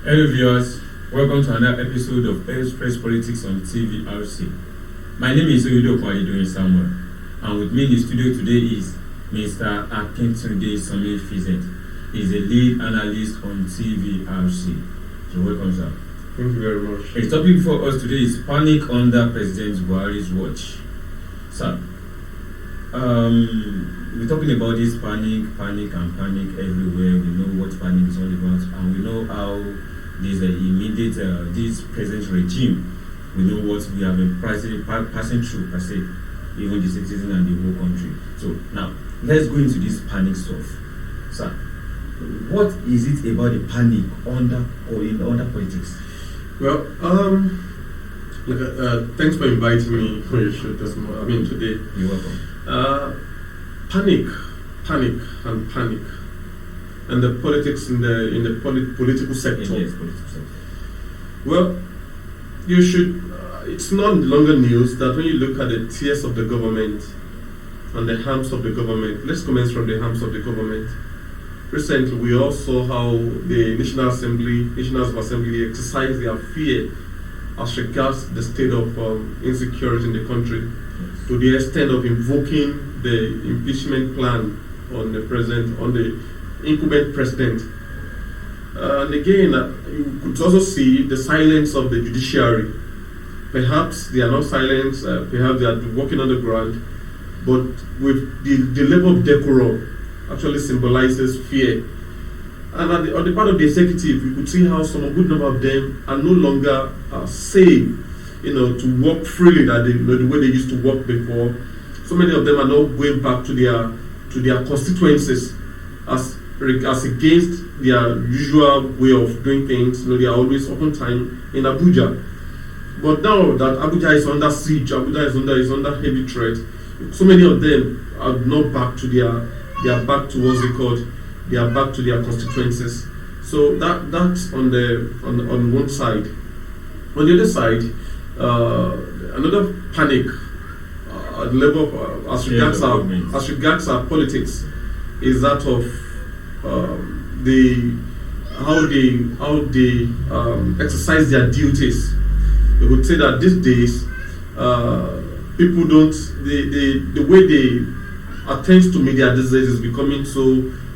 Hello viewers, welcome to another episode of Express Politics on TVRC. My name is Oyedo Kwalidoyin Samuel, and with me in the studio today is Mr. Akintunde Sami Fizet. He's a lead analyst on TVRC. So welcome, sir. Thank you very much. The topic for us today is panic under President Buhari's watch. Sir, we're talking about this panic everywhere. We know what panic is all about, and we know how this immediate this present regime, we know what we have been passing through per se, even the citizens and the whole country. So now let's go into this panic stuff. Sir, what is it about the panic under politics? Well, thanks for inviting me for your show today. You're welcome. Panic, and the politics in the political sector. Yes, political sector. Well, you should. It's no longer news that when you look at the tiers of the government and the arms of the government. Let's commence from the arms of the government. Recently, we all saw how the National Assembly exercised their fear as regards the state of insecurity in the country, to the extent of invoking the impeachment plan on the incumbent president. And again, you could also see the silence of the judiciary. Perhaps they are not silent, perhaps they are working on the ground, but with the level of decorum actually symbolizes fear. And on the part of the executive, you could see how a good number of them are no longer safe, to work freely the way they used to work before. So many of them are now going back to their constituencies as against their usual way of doing things. They are always oftentimes in Abuja. But now that Abuja is under siege, Abuja is under heavy threat, so many of them are not back to they are back to what's it called? They are back to their constituencies. So that's on one side. On the other side, another panic at the level of, as regards our politics is that of how they exercise their duties. We would say that these days people don't the way they attend to media these days is becoming so.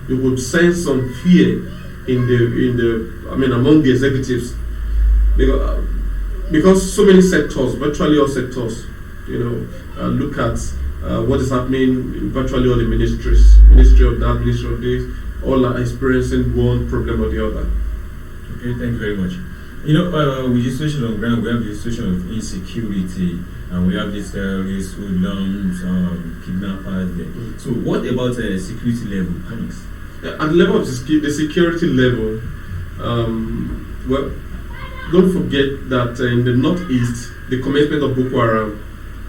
You would sense some fear among the executives, because so many sectors, virtually all sectors, look at what is happening in virtually all the ministries, ministry of that, ministry of this, all are experiencing one problem or the other. Okay, thank you very much. With the situation on ground, we have the situation of insecurity, and we have these terrorists, hoodlums, kidnappers there. So what about security level panics? At the level of the security level, well, don't forget that in the northeast, the commencement of Boko Haram,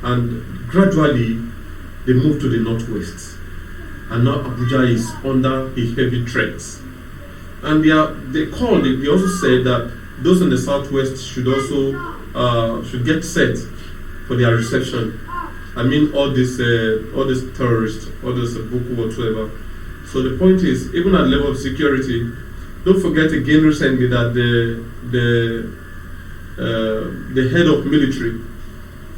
and gradually they moved to the northwest, and now Abuja is under a heavy threat. And they also said that those in the southwest should also should get set for their reception. I mean, all these terrorists, all this Boko whatsoever. So the point is, even at the level of security, don't forget again recently that the head of military,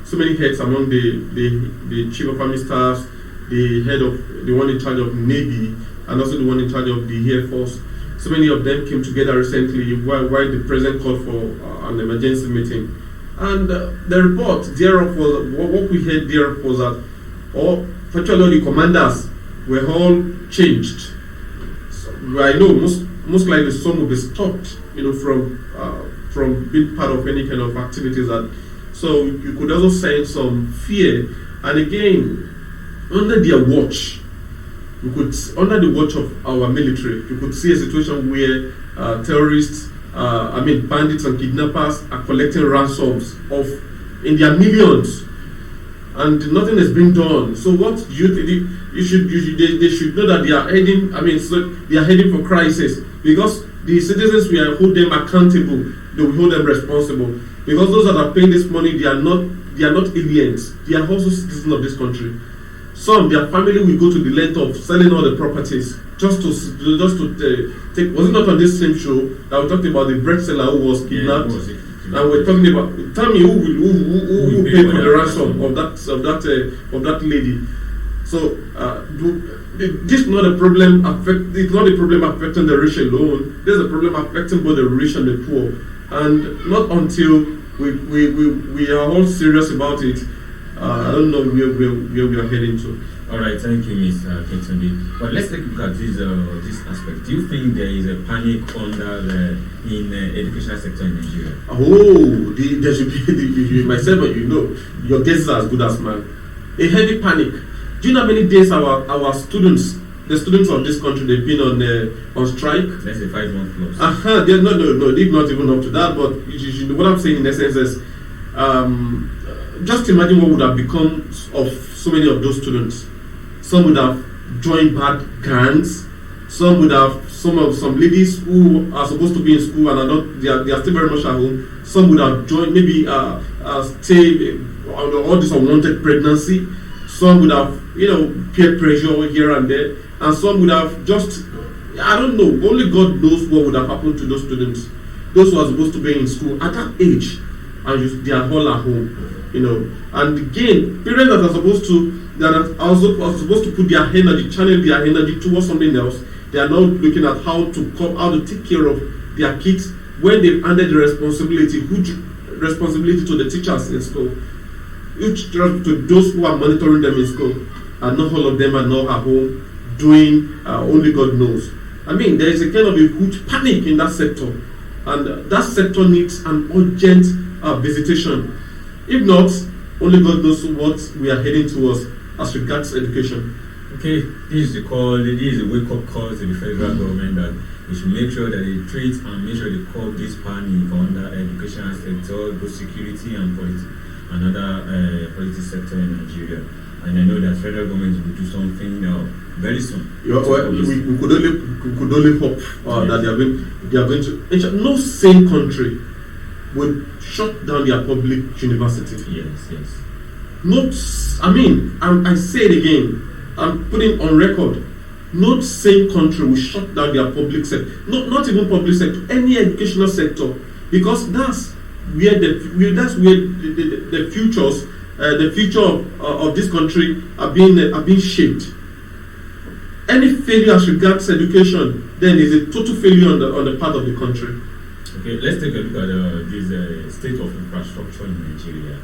so many heads among the chief of army staffs, the one in charge of Navy, and also the one in charge of the Air Force. So many of them came together recently while the president called for an emergency meeting. And the report thereof was, what we heard thereof was that virtually all the commanders were all changed. So I know most likely some will be stopped, from being part of any kind of activities. So you could also sense some fear. And again, under their watch, under the watch of our military, you could see a situation where terrorists, bandits and kidnappers are collecting ransoms in their millions, and nothing is being done. So what do you think? They should know that they are heading. They are heading for crisis, because the citizens will hold them accountable. They will hold them responsible, because those that are paying this money, they are not aliens. They are also citizens of this country. Some, their family will go to the length of selling all the properties take. Was it not on this same show that we talked about the bread seller who was kidnapped? And we're talking about. Tell me who paid for the ransom of that lady. So this is not a problem. It's not a problem affecting the rich alone. There's a problem affecting both the rich and the poor. And not until we are all serious about it, I don't know where we are heading to. All right, thank you, Mr. Kintunde. But let's take a look at this aspect. Do you think there is a panic in the educational sector in Nigeria? Oh, there should be. Myself, your guesses are as good as mine. A heavy panic. Do you know how many days our students, the students of this country, they've been on strike? Let's say 5 months plus. They're no, they've not even up to that. But what I'm saying in essence is, just imagine what would have become of so many of those students. Some would have joined bad gangs. Some ladies who are supposed to be in school and are not. They are still very much at home. Some would have joined maybe stay all this unwanted pregnancy. Some would have peer pressure here and there, and some would have just, I don't know. Only God knows what would have happened to those students, those who are supposed to be in school at that age, and they are all at home. And again, parents that are supposed to put their energy, channel their energy towards something else, they are now looking at how to take care of their kids when they've handed the responsibility to the teachers in school, to those who are monitoring them in school, and not all of them are now at home doing only God knows. I mean, there is a kind of a huge panic in that sector, and that sector needs an urgent visitation. If not, only God knows what we are heading towards as regards education. Okay, this is a wake-up call to the federal government that they should make sure that they treat and make sure they curb this panic on the educational sector, both security and other politics sector in Nigeria. And I know that federal government will do something very soon. We could only hope that they are going to ensure no sane country would shut down their public university. Yes. I say it again. I'm putting on record. No sane country will shut down their public sector. Not even public sector, any educational sector, because that's where the future of this country are being shaped. Any failure as regards education, then is a total failure on the part of the country. Okay, let's take a look at this state of infrastructure in Nigeria.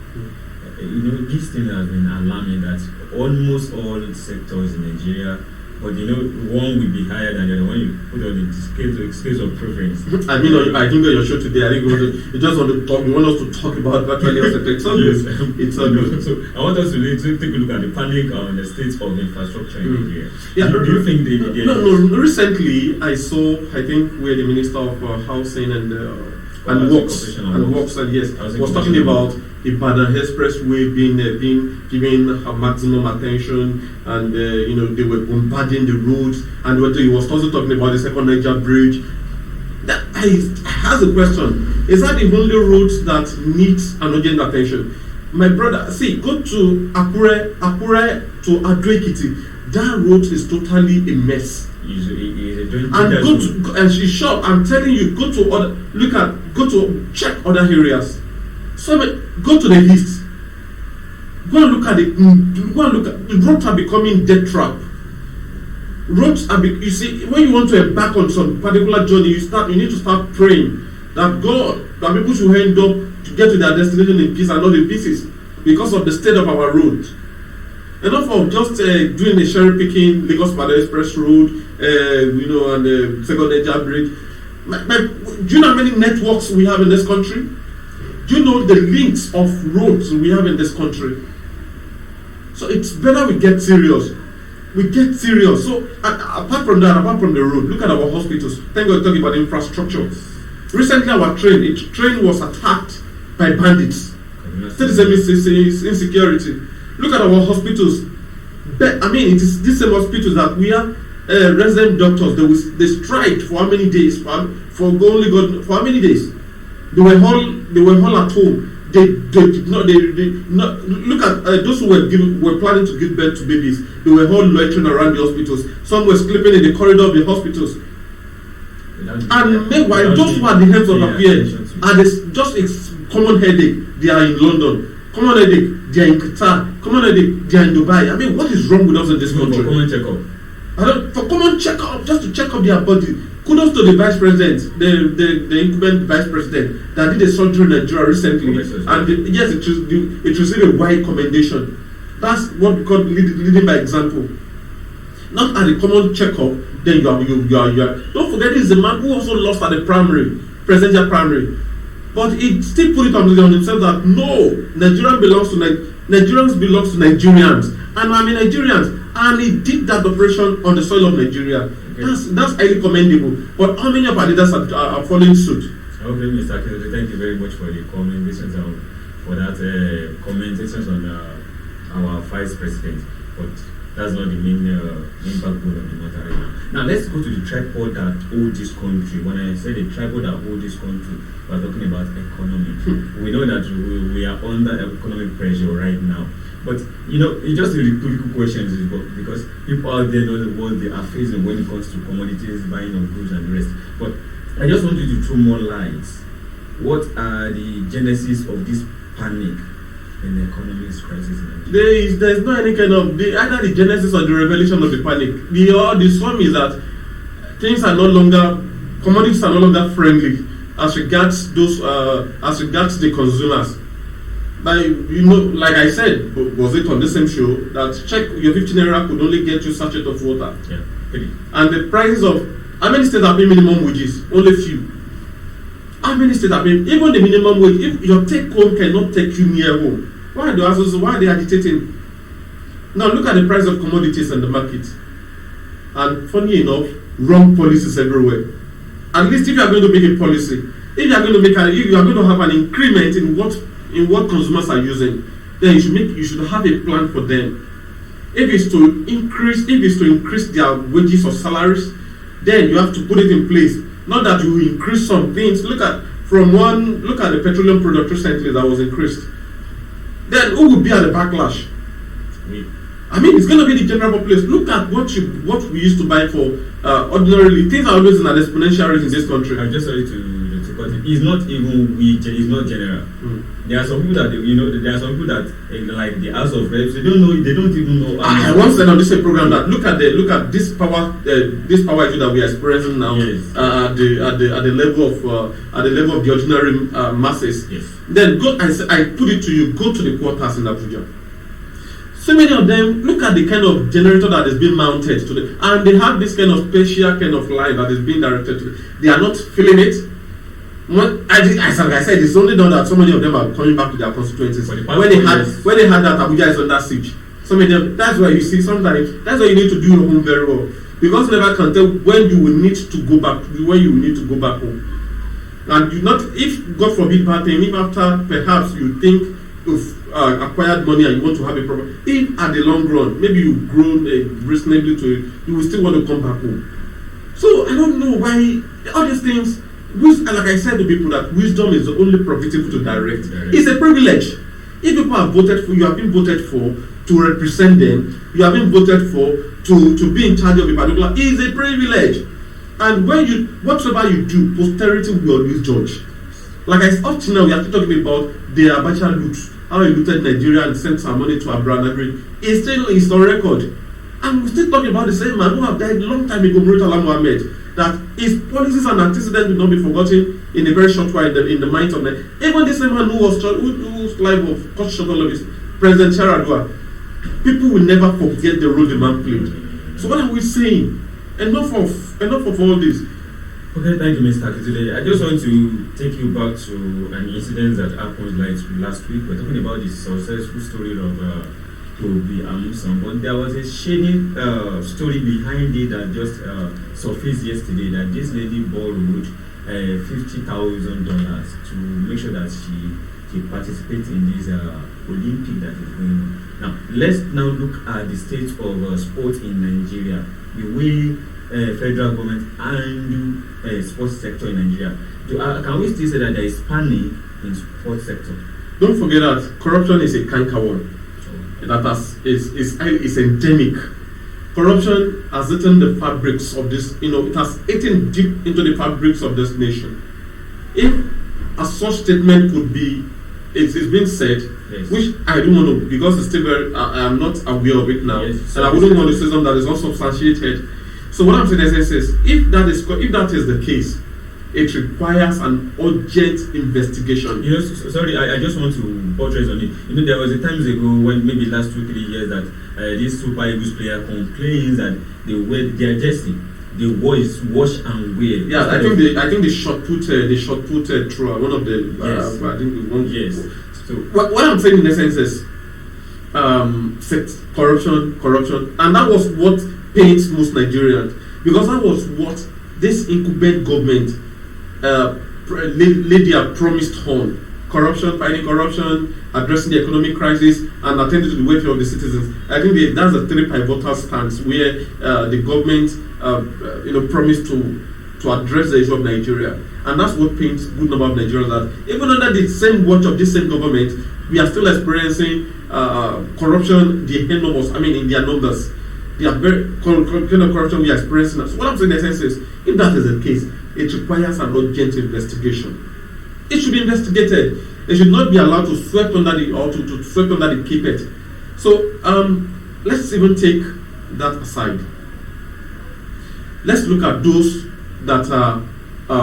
This thing has been alarming that almost all sectors in Nigeria, but one will be higher than the other when you put on the scales of preference. I think on your show today, you just want to talk. You want us to talk about virtually all sectors. It's all good. So I want us to take a look at the panic on the state of infrastructure in Nigeria. Yeah, do you think they No. Recently, I think where the Minister of Housing and Works was talking about the Ibadan Expressway being given maximum attention, and they were bombarding the roads, and he was also talking about the second Niger bridge. I have a question: is that the only road that needs an urgent attention? My brother, go to Akure to Ado-Ekiti. That road is totally a mess. And she's short. I'm telling you, go to check other areas. So go to the east. Go and look at the roads are becoming death trap. You see, when you want to embark on some particular journey, you need to start praying that people should end up to get to their destination in peace and not in pieces, because of the state of our road. Enough of just doing the cherry picking Lagos-Ibadan Express Road, and the second Niger bridge. Do you know how many networks we have in this country? Do you know the links of roads we have in this country? So it's better we get serious. So apart from the road, look at our hospitals. Thank God we're talking about infrastructure. Recently, our train was attacked by bandits. Still the same insecurity. Look at our hospitals. It is these same hospitals that we are resident doctors. They striked for how many days? For how many days? They were all at home. They did not. They not look at those who were planning to give birth to babies. They were all loitering around the hospitals. Some were sleeping in the corridor of the hospitals. And meanwhile, those who are the heads of affairs are just a common headache. They are in London. Common headache. They are in Qatar. Common headache. They are in Dubai. I mean, what is wrong with us in this country? For common checkup. For common checkup, just to check up their body. Kudos to the vice president, the incumbent vice president that did a surgery in Nigeria recently, and yes, it received a wide commendation. That's what we call leading by example. Not at a common checkup, then you are. Don't forget, this is a man who also lost at the primary, presidential primary, but he still put it on himself that no, Nigerians belong to Nigerians, and I'm a Nigerian. And he did that operation on the soil of Nigeria. Okay. That's highly commendable. But how many of our leaders are following suit? Okay, Mr. Kennedy, thank you very much for the commendations for that commentations on our vice president. But that's not the main backbone of the matter right now. Now let's go to the tripod that holds this country. When I say the tripod that holds this country, we're talking about economy. We know that we are under economic pressure right now. But it's just a rhetorical question because people out there know what they are facing when it comes to commodities, buying of goods and the rest. But I just want you to throw more light. What are the genesis of this panic in the economic crisis in Nigeria? There is no any kind of either the genesis or the revelation of the panic. The sum is that commodities are no longer friendly as regards the consumers. Like I said, was it on the same show that check your 15 naira could only get you sachet of water? Yeah. And the prices of how many states are paying minimum wages? Only few. How many states are paying even the minimum wage? If your take home cannot take you near home, why are they agitating? Now look at the price of commodities in the market. And funny enough, wrong policies everywhere. At least if you are going to make a policy, if you are going to have an increment in what consumers are using, then you should have a plan for them. If it's to increase their wages or salaries, then you have to put it in place. Not that you increase some things. Look at the petroleum product recently that was increased. Then who will be at the backlash? I mean, it's going to be the general populace. Look at what we used to buy for ordinarily. Things are always in an exponential rate in this country. I'm just sorry to cut it. It's not even it's not general. There are some people that like the House of Reps. They don't even know. I once said on this program that look at this power issue that we are experiencing now. Yes. At the level of the ordinary masses. Yes. Then I put it to you. Go to the quarters in Abuja. So many of them, look at the kind of generator that is being mounted to them, and they have this kind of special kind of line that is being directed to them. They are not feeling it. As I said, it's only done that so many of them are coming back to their constituencies. When they had that Abuja is under siege. So many of them, that's why you see sometimes, that's why you need to do your home very well. Because you never can tell when you will need to go back home. And if God forbid bad thing, if after perhaps you think you've acquired money and you want to have a problem, if at the long run maybe you've grown reasonably to it, you will still want to come back home. So I don't know why all these things, like I said to people, that wisdom is the only prerogative to direct. It's a privilege. If people have voted for you, have been voted for to represent them, you have been voted for to be in charge of a particular, is a privilege. And whatsoever you do, posterity will always judge. Like up to now, we are still talking about the Abacha loot, how he looted Nigeria and sent some money to Abraham Agri. It's on record. And we're still talking about the same man who have died a long time ago, Murtala Mohammed, that his policies and antecedents will not be forgotten in a very short while in the minds of men. Even the same man whose life was cut short all of his, President Sharadua, people will never forget the role the man played. So what are we saying? Enough of all this. Okay, thank you, Mr. Kizule. I just want to take you back to an incident that happened last week. We're talking about the successful story of Toby Amusan, but there was a shady story behind it that just surfaced yesterday, that this lady borrowed $50,000 to make sure that she participates in this Olympic that is going on. Now, let's look at the state of sports in Nigeria, the way federal government handle sports sector in Nigeria. Can we still say that there is panic in sports sector? don't forget that corruption is a canker one. Is endemic. Corruption has eaten the fabrics of this, it has eaten deep into the fabrics of this nation. If a such statement could be, it's been said, yes. Which I don't want to, because it's still very, I am not aware of it now, yes. and I wouldn't want to say something that is not substantiated. So what I'm saying is, if that is the case, it requires an urgent investigation. Sorry, I just want to buttress on it. There was a times ago when maybe last 2-3 years that this Super Eagles player complains that they wear their jersey, the wash and wear. Yeah, I think they shot put through one of the. Yes. I think the one. Yes. So what I'm saying in essence is, corruption, and that was what pains most Nigerians, because that was what this incumbent government laid their promised on: corruption, fighting corruption, addressing the economic crisis, and attending to the welfare of the citizens. I think that's a three pivotal stance where the government promised to address the issue of Nigeria, and that's what paints good number of Nigerians that even under the same watch of this same government, we are still experiencing corruption. The enormous, in their numbers, they are very kind of corruption we are experiencing. So what I'm saying in essence is, if that is the case, it requires an urgent investigation. It should be investigated. It should not be allowed to sweep under to sweep under the carpet. So let's even take that aside. Let's look at those that are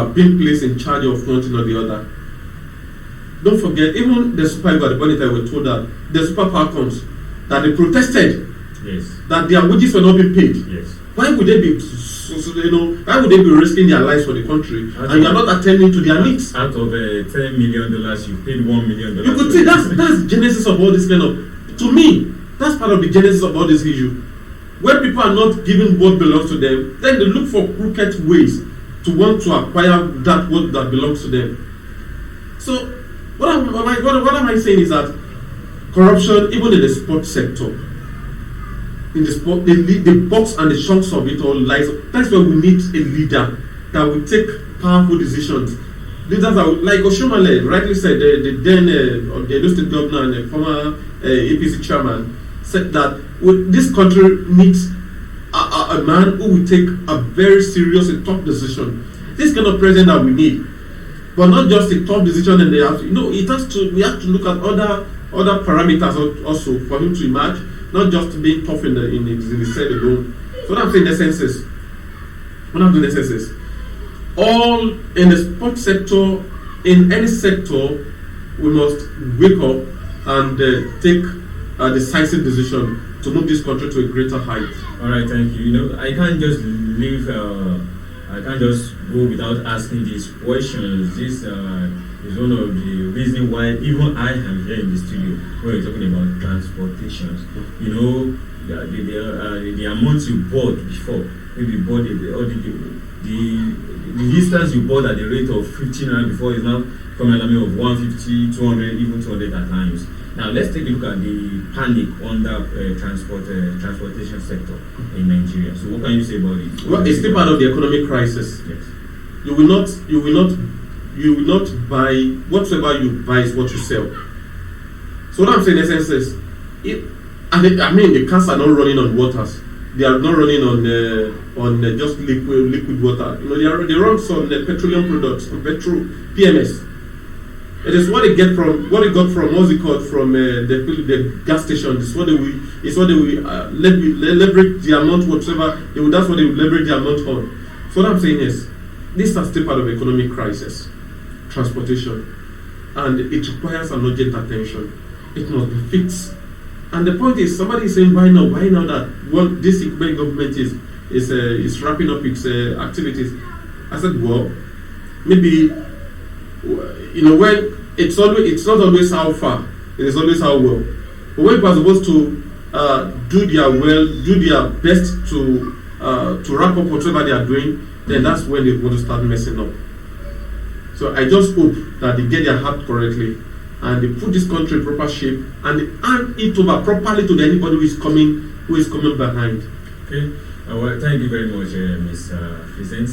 being placed in charge of one thing or the other. Don't forget, even the Super Eagles, the Bonita were told that the Super Falcons, that they protested, yes, that their wages were not being paid. Yes. Why would they be, why would they be risking their lives for the country, and you are not attending to their needs? Out of $10 million, you paid $1 million. You could see that's the genesis of all this kind of. To me, that's part of the genesis of all this issue. When people are not given what belongs to them, then they look for crooked ways to want to acquire what belongs to them. So, what am I saying is that corruption, even in the sports sector, in the sport, the box and the chunks of it all lies. That's where we need a leader that will take powerful decisions. Leaders are like Oshomale rightly said, the then Edo State governor and the former APC chairman said that this country needs a man who will take a very serious and tough decision. This kind of president that we need, but not just a tough decision, and they have to, we have to look at other parameters also for him to emerge, not just being tough in the side alone. So what I'm saying in essence is, all in the sports sector, in any sector, we must wake up and take a decisive decision to move this country to a greater height. All right, thank you. I can't just leave. I can't just go without asking these questions. This is one of the reasons why even I am here in the studio when we're talking about transportation. The amount you bought before, maybe you bought the distance you bought at the rate of 15 before is now coming at a of 150, 200, even 200 at times. Now let's take a look at the panic under transportation sector in Nigeria. So what can you say about it? Well, it's still part of the economic crisis. Yes. You will not buy whatsoever you buy is what you sell. So what I'm saying in essence is, the cars are not running on waters. They are not running on just liquid water. They run some petroleum products, petrol, PMS. It is what they got from the gas station. It's what they will leverage the amount whatsoever. That's what they will leverage the amount on. So what I'm saying is, this is still part of economic crisis, transportation, and it requires an urgent attention. It must be fixed. And the point is, somebody is saying, why now that what this government is wrapping up its activities? I said, well, maybe when it's not always how far, it is always how well. But when people are supposed to do their best to wrap up whatever they are doing, then that's when they want to start messing up. So I just hope that they get their act correctly and they put this country in proper shape and they hand it over properly to anybody who is coming behind. Okay. Well, thank you very much, Mr. Vincent.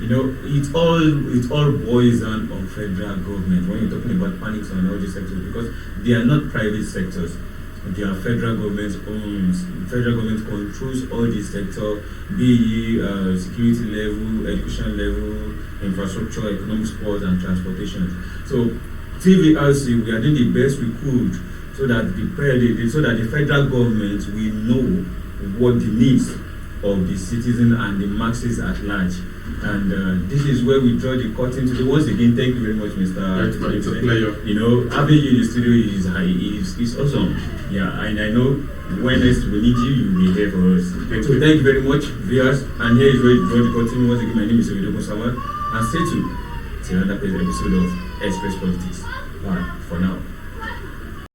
it all boils down on federal government when you're talking about panics on all these sectors, because they are not private sectors. They are federal government owns. Federal government controls all these sectors, be it security level, education level, infrastructure, economic support, and transportation. So TVRC, we are doing the best we could so that the federal government will know what the needs of the citizen and the masses at large. And this is where we draw the curtain today. Once again, thank you very much, Mr. It's a pleasure. Having you in the studio is awesome. Yeah, and I know when next we need you, you'll be here for us. Thank you very much, viewers. And here is where we draw the curtain. Once again, my name is Oyedepo Samuel. And stay tuned to another episode of Express Politics. Bye for now.